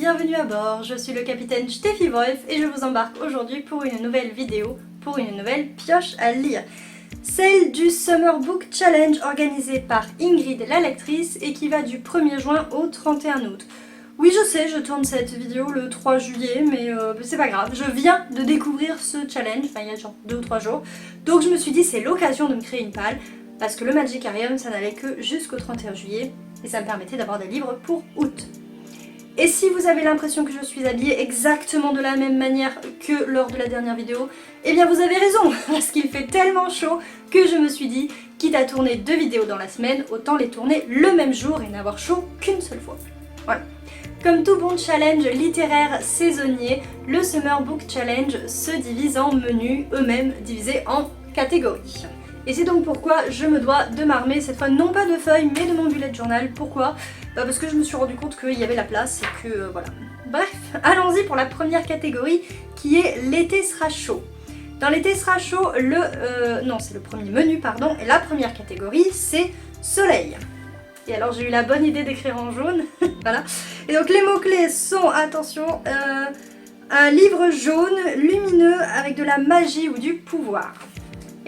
bienvenue à bord, je suis le capitaine Steffi Wolf et je vous embarque aujourd'hui pour une nouvelle vidéo, pour une nouvelle pioche à lire. Celle du Summer Book Challenge organisé par Ingrid la lectrice et qui va du 1er juin au 31 août. Oui je sais, je tourne cette vidéo le 3 juillet mais c'est pas grave, je viens de découvrir ce challenge, enfin il y a genre 2 ou 3 jours, donc je me suis dit c'est l'occasion de me créer une palle parce que le Magicarium ça n'allait que jusqu'au 31 juillet et ça me permettait d'avoir des livres pour août. Et si vous avez l'impression que je suis habillée exactement de la même manière que lors de la dernière vidéo, eh bien vous avez raison, parce qu'il fait tellement chaud que je me suis dit, quitte à tourner 2 vidéos dans la semaine, autant les tourner le même jour et n'avoir chaud qu'une seule fois. Voilà. Comme tout bon challenge littéraire saisonnier, le Summer Book Challenge se divise en menus, eux-mêmes divisés en catégories. Et c'est donc pourquoi je me dois de m'armer cette fois non pas de feuilles mais de mon bullet journal. Pourquoi ? Parce que je me suis rendu compte qu'il y avait la place et que voilà. Bref, allons-y pour la première catégorie qui est l'été sera chaud. Dans l'été sera chaud, non c'est le premier menu pardon, et la première catégorie c'est soleil. Et alors j'ai eu la bonne idée d'écrire en jaune, voilà. Et donc les mots-clés sont, attention, un livre jaune, lumineux, avec de la magie ou du pouvoir.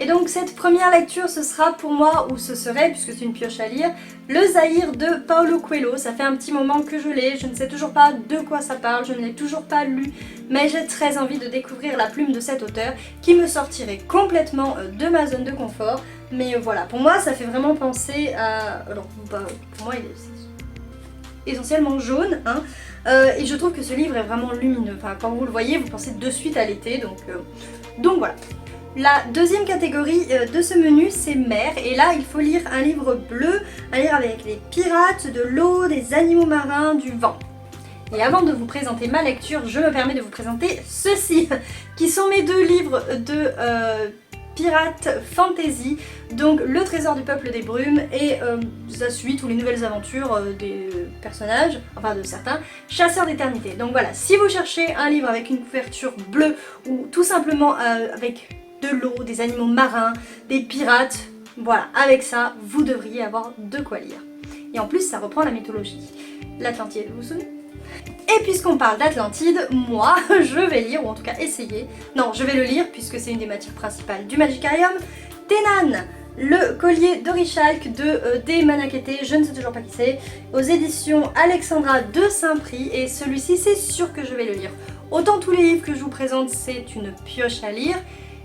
Et donc cette première lecture ce sera pour moi, ou ce serait, puisque c'est une pioche à lire, Le Zaïre de Paulo Coelho. Ça fait un petit moment que je l'ai, je ne sais toujours pas de quoi ça parle, je ne l'ai toujours pas lu, mais j'ai très envie de découvrir la plume de cet auteur qui me sortirait complètement de ma zone de confort. Mais voilà, pour moi ça fait vraiment penser à... Alors pour moi il est essentiellement jaune, hein, et je trouve que ce livre est vraiment lumineux. Enfin quand vous le voyez vous pensez de suite à l'été, donc voilà. La deuxième catégorie de ce menu c'est mer et là il faut lire un livre bleu, un livre avec les pirates, de l'eau, des animaux marins, du vent. Et avant de vous présenter ma lecture, je me permets de vous présenter ceux-ci, qui sont mes 2 livres de pirates fantasy, donc Le Trésor du Peuple des Brumes et sa suite ou les nouvelles aventures des personnages, enfin de certains, Chasseurs d'éternité. Donc voilà, si vous cherchez un livre avec une couverture bleue ou tout simplement avec de l'eau, des animaux marins, des pirates, voilà, avec ça, vous devriez avoir de quoi lire. Et en plus, ça reprend la mythologie. L'Atlantide, vous vous souvenez ? Et puisqu'on parle d'Atlantide, moi, je vais lire, ou en tout cas essayer, non, je vais le lire puisque c'est une des matières principales du Magicarium, Ténan, le collier d'Orichalque de D. Manakete, je ne sais toujours pas qui c'est, aux éditions Alexandra de Saint-Prix, et celui-ci, c'est sûr que je vais le lire. Autant tous les livres que je vous présente, c'est une pioche à lire,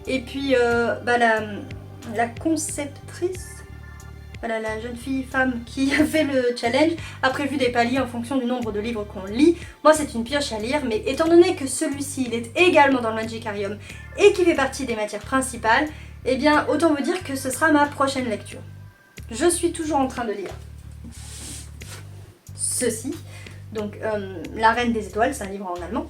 et puis la conceptrice, voilà, la jeune femme qui a fait le challenge a prévu des paliers en fonction du nombre de livres qu'on lit. Moi c'est une pioche à lire, mais étant donné que celui-ci il est également dans le Magicarium et qui fait partie des matières principales, eh bien autant vous dire que ce sera ma prochaine lecture. Je suis toujours en train de lire ceci, donc La Reine des Étoiles, c'est un livre en allemand.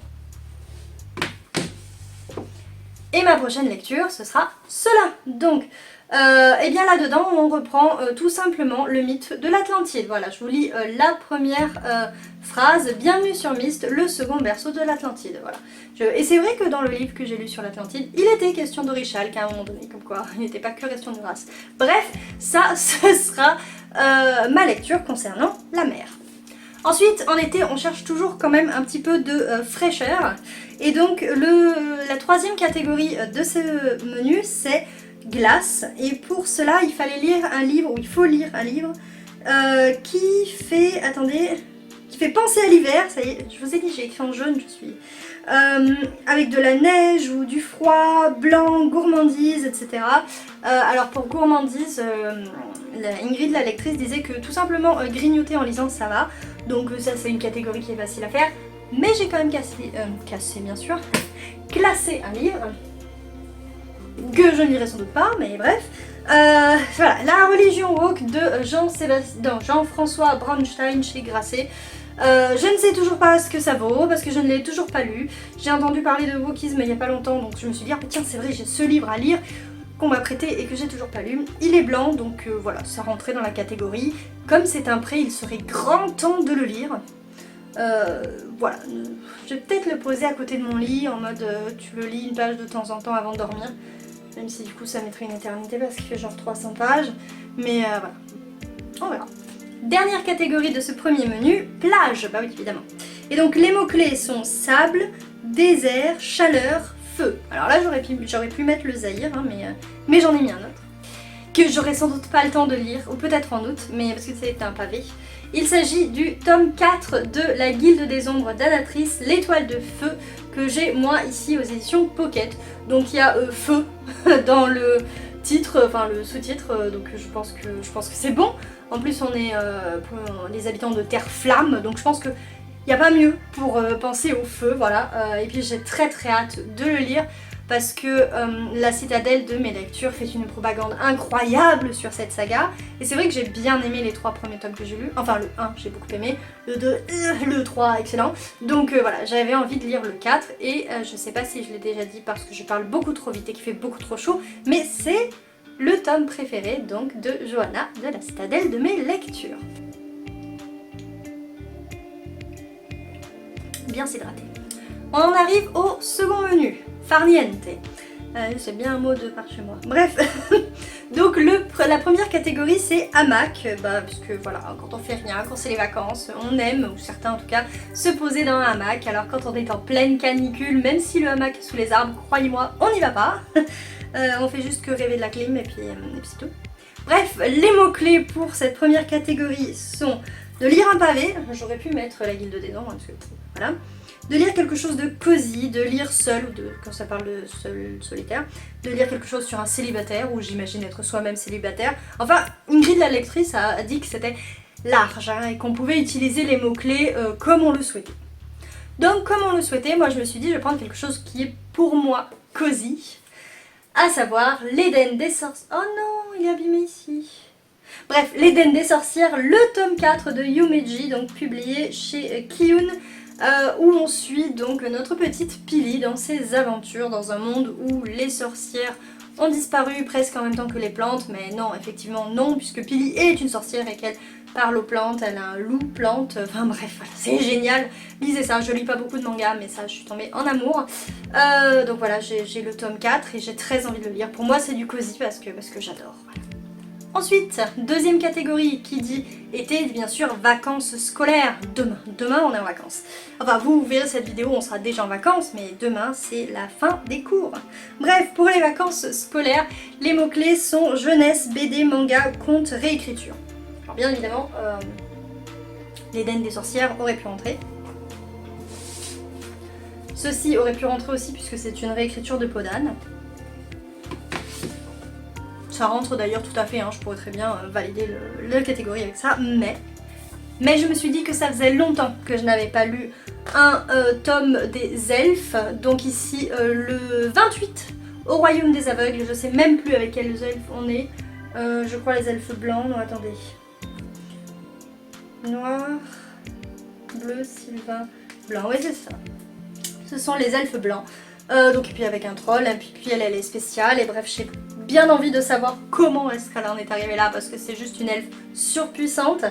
Et ma prochaine lecture, ce sera cela. Donc, et bien là-dedans, on reprend tout simplement le mythe de l'Atlantide. Voilà, je vous lis la première phrase. Bienvenue sur Myst, le second berceau de l'Atlantide. Voilà. Et c'est vrai que dans le livre que j'ai lu sur l'Atlantide, il était question d'Orichalque à un moment donné, comme quoi il n'était pas que question de race. Bref, ça, ce sera ma lecture concernant la mer. Ensuite, en été, on cherche toujours quand même un petit peu de fraîcheur. Et donc, la troisième catégorie de ce menu, c'est glace. Et pour cela, il fallait lire un livre, ou il faut lire un livre, qui fait, attendez, qui fait penser à l'hiver. Ça y est, je vous ai dit, j'ai écrit en jaune, je suis... avec de la neige ou du froid, blanc, gourmandise, etc. Alors pour gourmandise, Ingrid la lectrice disait que tout simplement grignoter en lisant ça va. Donc ça c'est une catégorie qui est facile à faire. Mais j'ai quand même classé un livre que je ne lirai sans doute pas, mais bref. Voilà, La Religion Woke de Jean-François Braunstein chez Grasset. Je ne sais toujours pas ce que ça vaut parce que je ne l'ai toujours pas lu. J'ai entendu parler de wokisme il n'y a pas longtemps, donc je me suis dit ah tiens c'est vrai, j'ai ce livre à lire qu'on m'a prêté et que j'ai toujours pas lu. Il est blanc, donc voilà, ça rentrait dans la catégorie. Comme c'est un prêt, il serait grand temps de le lire. Voilà, je vais peut-être le poser à côté de mon lit en mode tu le lis une page de temps en temps avant de dormir. Même si du coup ça mettrait une éternité parce qu'il fait genre 300 pages. Mais voilà, on verra. Dernière catégorie de ce premier menu, plage, bah oui évidemment. Et donc les mots-clés sont sable, désert, chaleur, feu. Alors là j'aurais pu mettre le Zaïre, hein, mais j'en ai mis un autre. Que j'aurais sans doute pas le temps de lire, ou peut-être en août, mais parce que c'est un pavé. Il s'agit du tome 4 de La Guilde des Ombres d'Anatrice, l'étoile de feu, que j'ai moi ici aux éditions Pocket. Donc il y a feu dans le titre, enfin le sous-titre, donc je pense que c'est bon. En plus on est pour les habitants de Terre Flamme, donc je pense que il n'y a pas mieux pour penser au feu, voilà. Et puis j'ai très hâte de le lire parce que la citadelle de mes lectures fait une propagande incroyable sur cette saga. Et c'est vrai que j'ai bien aimé les 3 premiers tomes que j'ai lus. Enfin le 1 j'ai beaucoup aimé, le 2, le 3 excellent. Donc voilà, j'avais envie de lire le 4 et je sais pas si je l'ai déjà dit parce que je parle beaucoup trop vite et qu'il fait beaucoup trop chaud, mais c'est le tome préféré donc de Johanna de la citadelle de mes lectures. Bien s'hydrater. On en arrive au second menu, farniente. C'est bien un mot de par chez moi. Bref, donc la première catégorie c'est hamac, parce que voilà, quand on fait rien, quand c'est les vacances, on aime, ou certains en tout cas, se poser dans un hamac. Alors quand on est en pleine canicule, même si le hamac est sous les arbres, croyez-moi, on n'y va pas. On fait juste que rêver de la clim et puis c'est tout. Bref, les mots-clés pour cette première catégorie sont de lire un pavé, j'aurais pu mettre La Guilde des Ombres, parce que voilà. De lire quelque chose de cosy, de lire seul, ou quand ça parle de seul solitaire, de lire quelque chose sur un célibataire, ou j'imagine être soi-même célibataire. Enfin, Ingrid la lectrice a dit que c'était large, hein, et qu'on pouvait utiliser les mots-clés comme on le souhaitait. Donc comme on le souhaitait, moi je me suis dit je vais prendre quelque chose qui est pour moi cosy, à savoir l'Éden des sorcières. Oh non, il est abîmé ici. Bref, l'Éden des sorcières, le tome 4 de Yumeji, donc publié chez Kiyun, où on suit donc notre petite Pili dans ses aventures dans un monde où les sorcières ont disparu presque en même temps que les plantes, mais non, effectivement non, puisque Pili est une sorcière et qu'elle parle aux plantes, elle a un loup plante, enfin bref, voilà, c'est génial, lisez ça, je lis pas beaucoup de mangas, mais ça je suis tombée en amour. Donc voilà, j'ai le tome 4 et j'ai très envie de le lire. Pour moi c'est du cosy parce que j'adore, voilà. Ensuite, deuxième catégorie qui dit été, bien sûr vacances scolaires. Demain on est en vacances. Enfin vous verrez cette vidéo, on sera déjà en vacances, mais demain c'est la fin des cours. Bref, pour les vacances scolaires, les mots-clés sont jeunesse, BD, manga, conte, réécriture. Alors bien évidemment, l'Éden des sorcières aurait pu rentrer. Ceci aurait pu rentrer aussi puisque c'est une réécriture de Podane. Ça rentre d'ailleurs tout à fait, hein, je pourrais très bien valider la catégorie avec ça, mais je me suis dit que ça faisait longtemps que je n'avais pas lu un tome des elfes, donc ici le 28 au royaume des aveugles, je sais même plus avec quels elfes on est, je crois les elfes blancs, non attendez, noir, bleu, sylvain, blanc, oui c'est ça, ce sont les elfes blancs, donc et puis avec un troll, et puis elle est spéciale, et bref j'ai bien envie de savoir comment est-ce qu'elle en est arrivée là parce que c'est juste une elfe surpuissante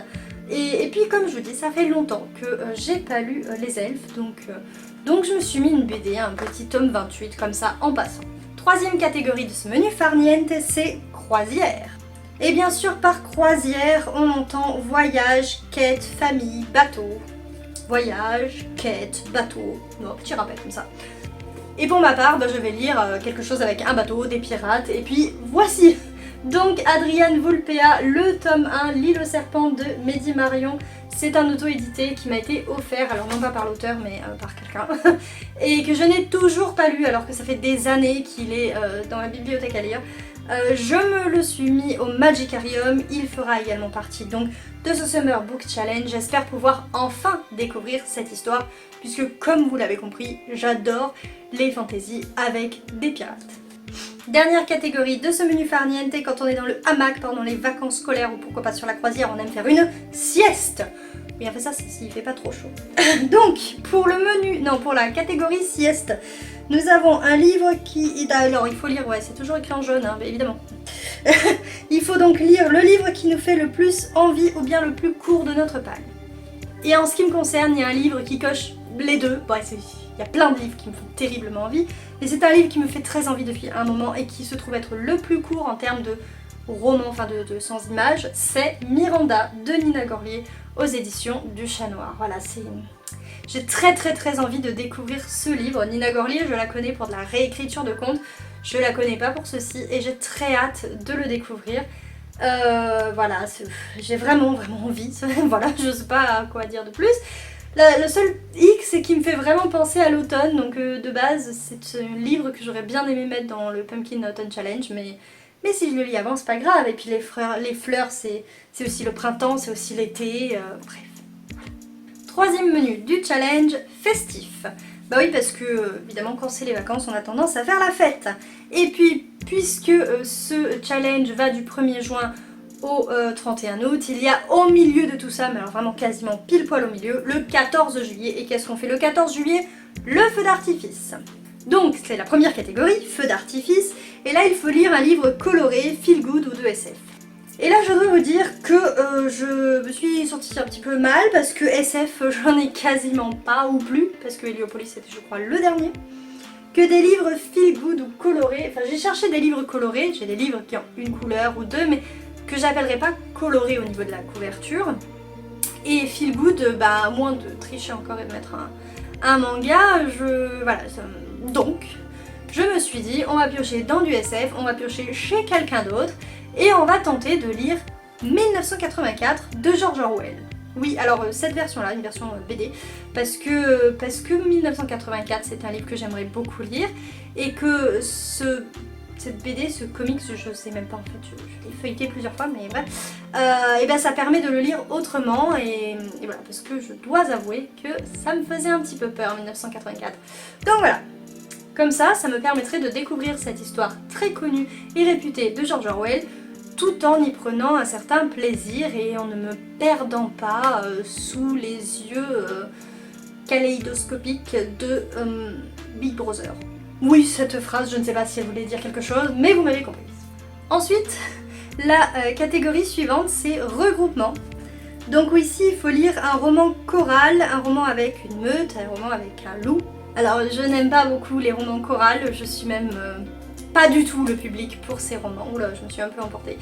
et puis comme je vous dis ça fait longtemps que j'ai pas lu les elfes donc je me suis mis une BD, un petit tome 28 comme ça en passant. Troisième catégorie de ce menu farniente c'est croisière. Et bien sûr par croisière on entend voyage, quête, famille, bateau. Voyage, quête, bateau, non, petit rappel comme ça. Et pour ma part, je vais lire quelque chose avec un bateau, des pirates, et puis voici donc Adrienne Vulpea, le tome 1, L'île aux serpents de Mehdi Marion. C'est un auto-édité qui m'a été offert, alors non pas par l'auteur, mais par quelqu'un, et que je n'ai toujours pas lu, alors que ça fait des années qu'il est dans ma bibliothèque à lire. Je me le suis mis au Magicarium, il fera également partie donc de ce Summer Book Challenge. J'espère pouvoir enfin découvrir cette histoire, puisque comme vous l'avez compris, j'adore les fantaisies avec des pirates. Dernière catégorie de ce menu farniente, quand on est dans le hamac pendant les vacances scolaires ou pourquoi pas sur la croisière, on aime faire une sieste. Bien fait ça s'il fait pas trop chaud. Donc pour le menu, non pour la catégorie sieste, nous avons un livre qui... Alors il faut lire, ouais c'est toujours écrit en jaune hein, évidemment. Il faut donc lire le livre qui nous fait le plus envie ou bien le plus court de notre palle. Et en ce qui me concerne, il y a un livre qui coche les deux. Bon, il y a plein de livres qui me font terriblement envie, mais c'est un livre qui me fait très envie depuis un moment et qui se trouve être le plus court en termes de roman, enfin de sans images, c'est Miranda de Nina Gorlier aux éditions du Chat Noir. Voilà, J'ai très envie de découvrir ce livre. Nina Gorlier, je la connais pour de la réécriture de contes, je la connais pas pour ceci et j'ai très hâte de le découvrir. Voilà, j'ai vraiment envie, voilà, je sais pas quoi dire de plus. Le seul hic, c'est qu'il me fait vraiment penser à l'automne, donc de base, c'est un livre que j'aurais bien aimé mettre dans le Pumpkin Autumn Challenge, mais si je le lis avant, c'est pas grave. Et puis les fleurs c'est aussi le printemps, c'est aussi l'été, bref. Troisième menu du challenge, festif. Bah oui, parce que évidemment quand c'est les vacances, on a tendance à faire la fête. Et puis, puisque ce challenge va du 1er juin au 31 août, il y a au milieu de tout ça, mais alors vraiment quasiment pile poil au milieu, le 14 juillet. Et qu'est-ce qu'on fait le 14 juillet? Le feu d'artifice. Donc c'est la première catégorie, feu d'artifice, et là il faut lire un livre coloré, feel good ou de SF. Et là je dois vous dire que je me suis sentie un petit peu mal parce que SF j'en ai quasiment pas ou plus, parce que Héliopolis c'était je crois le dernier. Que des livres feel good ou colorés, enfin j'ai cherché des livres colorés, j'ai des livres qui ont une couleur ou deux, mais que j'appellerais pas colorés au niveau de la couverture. Et feel good, bah à moins de tricher encore et de mettre un manga, voilà, donc je me suis dit on va piocher dans du SF, on va piocher chez quelqu'un d'autre et on va tenter de lire 1984 de George Orwell. Oui, alors cette version-là, une version BD, parce que 1984 c'est un livre que j'aimerais beaucoup lire et que cette BD, ce comics, je sais même pas en fait, je l'ai feuilleté plusieurs fois, mais bref, et ben ça permet de le lire autrement et voilà, parce que je dois avouer que ça me faisait un petit peu peur 1984. Donc voilà, comme ça me permettrait de découvrir cette histoire très connue et réputée de George Orwell, tout en y prenant un certain plaisir et en ne me perdant pas sous les yeux kaléidoscopiques de Big Brother. Oui, cette phrase, je ne sais pas si elle voulait dire quelque chose, mais vous m'avez compris. Ensuite, la catégorie suivante, c'est regroupement. Donc ici, il faut lire un roman choral, un roman avec une meute, un roman avec un loup. Alors, je n'aime pas beaucoup les romans chorales, je suis même pas du tout le public pour ces romans. Oula, je me suis un peu emportée.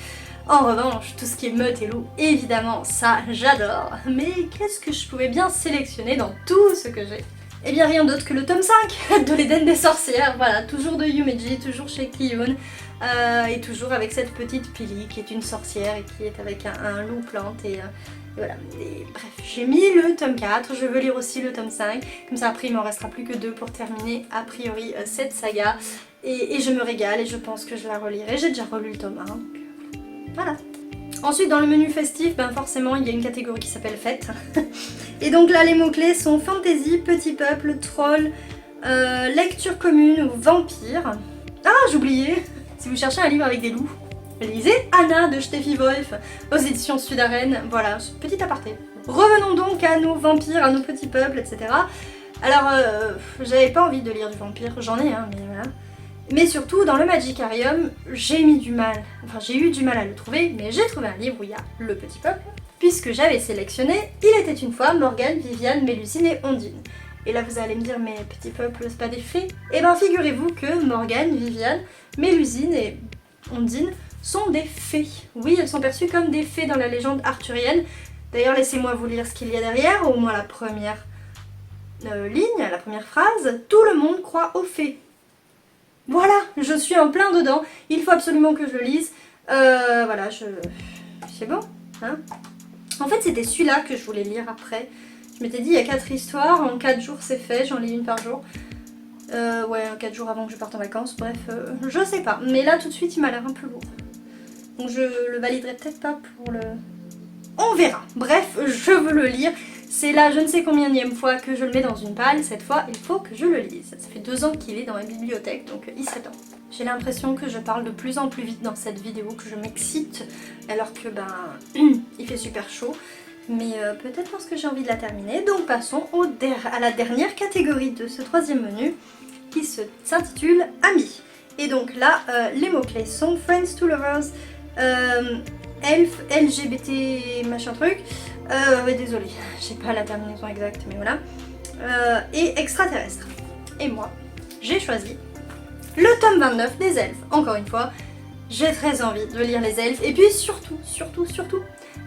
En revanche, tout ce qui est meute et loup, évidemment, ça, j'adore. Mais qu'est-ce que je pouvais bien sélectionner dans tout ce que j'ai? Eh bien rien d'autre que le tome 5 de l'Éden des sorcières, voilà, toujours de Yumeji, toujours chez Kiyun, et toujours avec cette petite Pili qui est une sorcière et qui est avec un loup plante et voilà. Et bref, j'ai mis le tome 4, je veux lire aussi le tome 5, comme ça après il m'en restera plus que 2 pour terminer a priori cette saga, et je me régale et je pense que je la relirai, j'ai déjà relu le tome 1, donc voilà. Ensuite dans le menu festif, ben forcément il y a une catégorie qui s'appelle fête. Et donc là les mots-clés sont fantasy, petit peuple, troll, lecture commune ou vampire. Ah j'oubliais, si vous cherchez un livre avec des loups, lisez Anna de Steffi Wolf aux éditions Sud-Arène. Voilà, petit aparté. Revenons donc à nos vampires, à nos petits peuples, etc. Alors j'avais pas envie de lire du vampire, j'en ai un, mais voilà. Mais surtout, dans le Magicarium, j'ai eu du mal à le trouver, mais j'ai trouvé un livre où il y a le petit peuple, puisque j'avais sélectionné Il était une fois Morgane, Viviane, Mélusine et Ondine. Et là vous allez me dire, mais petit peuple, c'est pas des fées? Eh ben figurez-vous que Morgane, Viviane, Mélusine et Ondine sont des fées. Oui, elles sont perçues comme des fées dans la légende arthurienne. D'ailleurs, laissez-moi vous lire ce qu'il y a derrière, au moins la première ligne, la première phrase. Tout le monde croit aux fées. Voilà, je suis en plein dedans, il faut absolument que je le lise. Voilà, c'est bon, hein. En fait, c'était celui-là que je voulais lire après. Je m'étais dit, il y a 4 histoires, en 4 jours c'est fait, j'en lis une par jour. Ouais, 4 jours avant que je parte en vacances, bref, je sais pas. Mais là, tout de suite, il m'a l'air un peu lourd. Donc je le validerai peut-être pas pour le... On verra. Bref, je veux le lire. C'est là je ne sais combienième fois que je le mets dans une palle, cette fois il faut que je le lise. Ça fait 2 ans qu'il est dans ma bibliothèque, donc il serait temps. J'ai l'impression que je parle de plus en plus vite dans cette vidéo, que je m'excite, alors que il fait super chaud. Mais peut-être parce que j'ai envie de la terminer. Donc passons à la dernière catégorie de ce 3e menu, qui s'intitule Amis. Et donc là, les mots-clés sont Friends to Lovers, Elf, LGBT, machin truc, ouais désolée, j'ai pas la terminaison exacte mais voilà, et extraterrestre. Et moi, j'ai choisi le tome 29 des elfes. Encore une fois, j'ai très envie de lire les elfes, et puis surtout,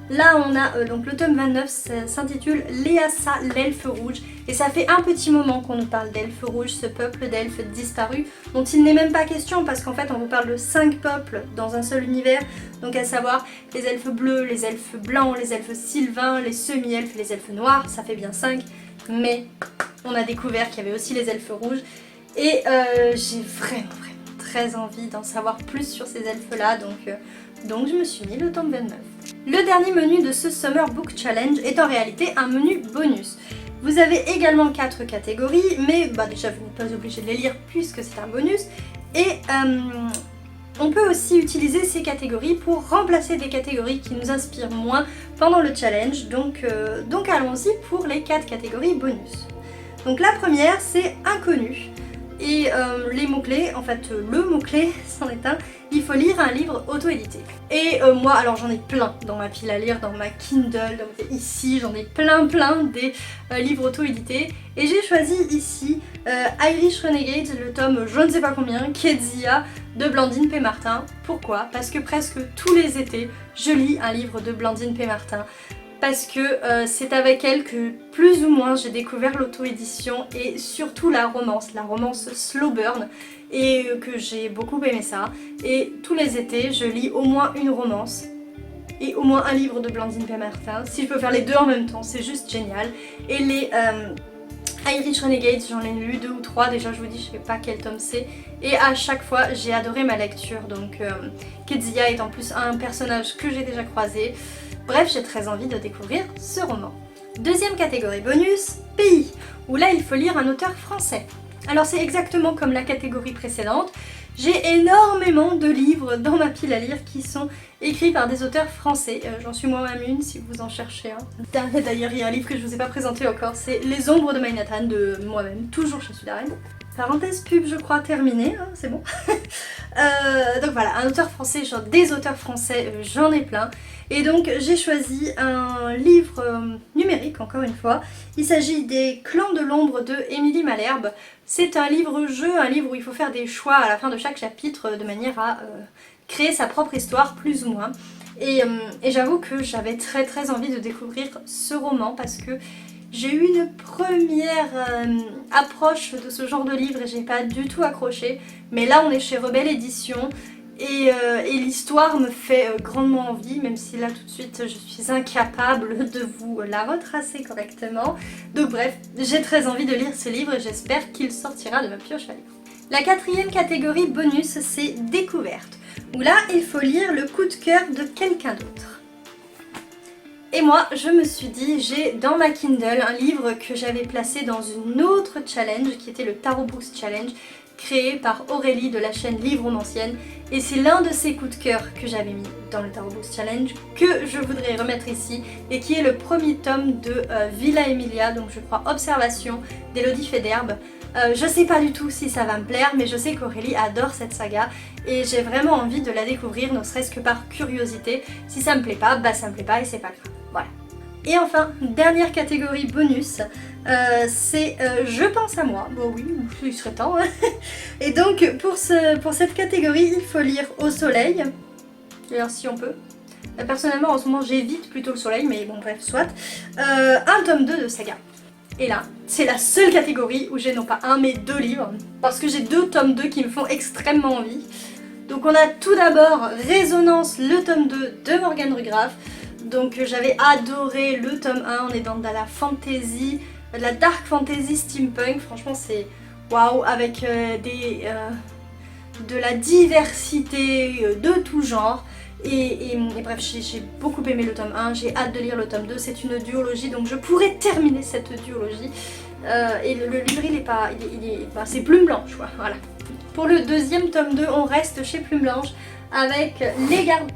Là on a donc le tome 29, ça s'intitule Léassa l'elfe rouge et ça fait un petit moment qu'on nous parle d'elfes rouges, ce peuple d'elfes disparus dont il n'est même pas question parce qu'en fait on vous parle de 5 peuples dans un seul univers, donc à savoir les elfes bleus, les elfes blancs, les elfes sylvains, les semi-elfes et les elfes noirs, ça fait bien 5, mais on a découvert qu'il y avait aussi les elfes rouges et j'ai vraiment très envie d'en savoir plus sur ces elfes là, donc je me suis mis le tome 29. Le dernier menu de ce Summer Book Challenge est en réalité un menu bonus. Vous avez également 4 catégories, mais déjà vous n'êtes pas obligé de les lire puisque c'est un bonus. Et on peut aussi utiliser ces catégories pour remplacer des catégories qui nous inspirent moins pendant le challenge. Donc allons-y pour les 4 catégories bonus. Donc la première c'est inconnu. Et les mots-clés, en fait le mot-clé c'en est un, il faut lire un livre auto-édité. Et moi alors j'en ai plein dans ma pile à lire, dans ma Kindle, ici j'en ai plein des livres auto-édités. Et j'ai choisi ici Irish Renegades, le tome je ne sais pas combien, Kezia de Blandine P. Martin. Pourquoi? Parce que presque tous les étés je lis un livre de Blandine P. Martin. Parce que c'est avec elle que plus ou moins j'ai découvert l'auto-édition et surtout la romance slow burn, et que j'ai beaucoup aimé ça. Et tous les étés je lis au moins une romance et au moins un livre de Blandine P. Martin. Si je peux faire les deux en même temps, c'est juste génial. Et les Irish Renegades, j'en ai lu 2 ou 3, déjà je vous dis je sais pas quel tome c'est. Et à chaque fois j'ai adoré ma lecture, donc Kezia est en plus un personnage que j'ai déjà croisé. Bref, j'ai très envie de découvrir ce roman. Deuxième catégorie bonus, pays, où là il faut lire un auteur français. Alors c'est exactement comme la catégorie précédente, j'ai énormément de livres dans ma pile à lire qui sont écrits par des auteurs français. J'en suis moi-même une si vous en cherchez un. D'ailleurs il y a un livre que je vous ai pas présenté encore, c'est Les Ombres de Manhattan de moi-même, toujours chez Sudaren. Parenthèse pub je crois terminée, hein, c'est bon. Donc voilà, un auteur français, genre des auteurs français, j'en ai plein. Et donc j'ai choisi un livre numérique encore une fois. Il s'agit des Clans de l'ombre de Émilie Malherbe. C'est un livre-jeu, un livre où il faut faire des choix à la fin de chaque chapitre de manière à créer sa propre histoire plus ou moins. Et j'avoue que j'avais très envie de découvrir ce roman parce que j'ai eu une première approche de ce genre de livre et j'ai pas du tout accroché. Mais là on est chez Rebelle Édition. Et l'histoire me fait grandement envie, même si là tout de suite je suis incapable de vous la retracer correctement. Donc bref, j'ai très envie de lire ce livre et j'espère qu'il sortira de ma pioche à livres. La quatrième catégorie bonus, c'est découverte, où là il faut lire le coup de cœur de quelqu'un d'autre. Et moi je me suis dit, j'ai dans ma Kindle un livre que j'avais placé dans une autre challenge qui était le Tarot Books Challenge, créé par Aurélie de la chaîne Livre Romancienne, et c'est l'un de ces coups de cœur que j'avais mis dans le Tarot Books Challenge que je voudrais remettre ici et qui est le premier tome de Villa Emilia, donc je crois Observation d'Élodie Federbe. Je sais pas du tout si ça va me plaire, mais je sais qu'Aurélie adore cette saga et j'ai vraiment envie de la découvrir, ne serait-ce que par curiosité. Si ça me plaît pas, bah ça me plaît pas et c'est pas grave. Voilà. Et enfin, dernière catégorie bonus, c'est Je pense à moi. Bon oui, il serait temps. Hein. Et donc pour cette catégorie, il faut lire Au soleil. D'ailleurs si on peut. Personnellement en ce moment j'évite plutôt le soleil, mais bon bref, soit. Un tome 2 de saga. Et là, c'est la seule catégorie où j'ai non pas un mais 2 livres. Parce que j'ai 2 tomes 2 qui me font extrêmement envie. Donc on a tout d'abord Résonance, le tome 2 de Morgane Rugraff. Donc j'avais adoré le tome 1, on est dans de la fantasy, de la dark fantasy steampunk, franchement c'est waouh, avec de la diversité de tout genre. Et bref, j'ai beaucoup aimé le tome 1, j'ai hâte de lire le tome 2, c'est une duologie donc je pourrais terminer cette duologie. Et le livre il est pas, c'est Plume Blanche quoi, voilà. Pour le deuxième tome 2, on reste chez Plume Blanche avec Les Gardes.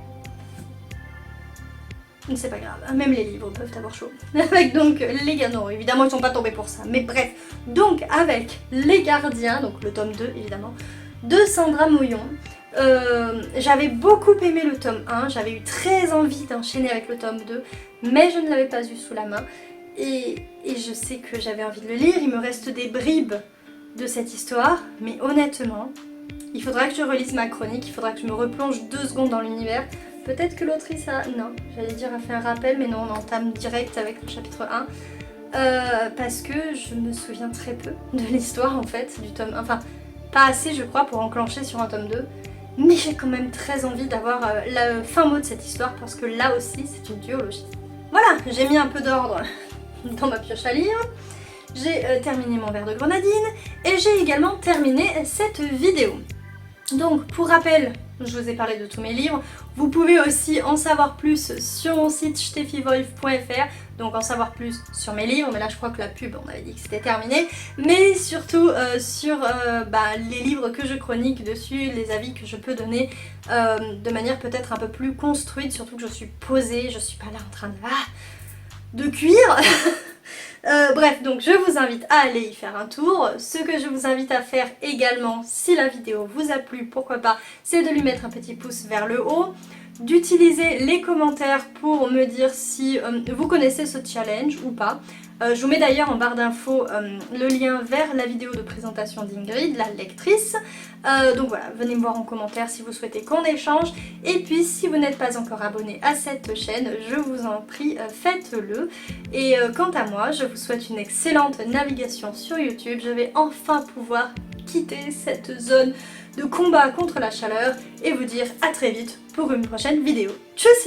C'est pas grave, même les livres peuvent avoir chaud. Avec donc les gardiens, non évidemment ils sont pas tombés pour ça, mais bref. Donc avec Les Gardiens, donc le tome 2 évidemment, de Sandra Moyon. J'avais beaucoup aimé le tome 1, j'avais eu très envie d'enchaîner avec le tome 2, mais je ne l'avais pas eu sous la main. Et je sais que j'avais envie de le lire, il me reste des bribes de cette histoire, mais honnêtement, il faudra que je relise ma chronique, il faudra que je me replonge 2 secondes dans l'univers Peut-être que l'autrice a... Non, j'allais dire a fait un rappel, mais non, on entame direct avec le chapitre 1. Parce que je me souviens très peu de l'histoire en fait, du tome 1. Enfin, pas assez je crois pour enclencher sur un tome 2. Mais j'ai quand même très envie d'avoir le fin mot de cette histoire parce que là aussi c'est une duologie. Voilà, j'ai mis un peu d'ordre dans ma pioche à lire. J'ai terminé mon verre de grenadine et j'ai également terminé cette vidéo. Donc pour rappel, je vous ai parlé de tous mes livres, vous pouvez aussi en savoir plus sur mon site steffiwolf.fr, donc en savoir plus sur mes livres, mais là je crois que la pub on avait dit que c'était terminé, mais surtout sur les livres que je chronique dessus, les avis que je peux donner de manière peut-être un peu plus construite, surtout que je suis posée, je suis pas là en train de cuire. Bref, donc je vous invite à aller y faire un tour. Ce que je vous invite à faire également, si la vidéo vous a plu, pourquoi pas, c'est de lui mettre un petit pouce vers le haut, d'utiliser les commentaires pour me dire si vous connaissez ce challenge ou pas. Je vous mets d'ailleurs en barre d'infos le lien vers la vidéo de présentation d'Ingrid, la lectrice. Donc voilà, venez me voir en commentaire si vous souhaitez qu'on échange. Et puis si vous n'êtes pas encore abonné à cette chaîne, je vous en prie, faites-le. Et quant à moi, je vous souhaite une excellente navigation sur YouTube. Je vais enfin pouvoir quitter cette zone de combat contre la chaleur et vous dire à très vite pour une prochaine vidéo. Tchuss!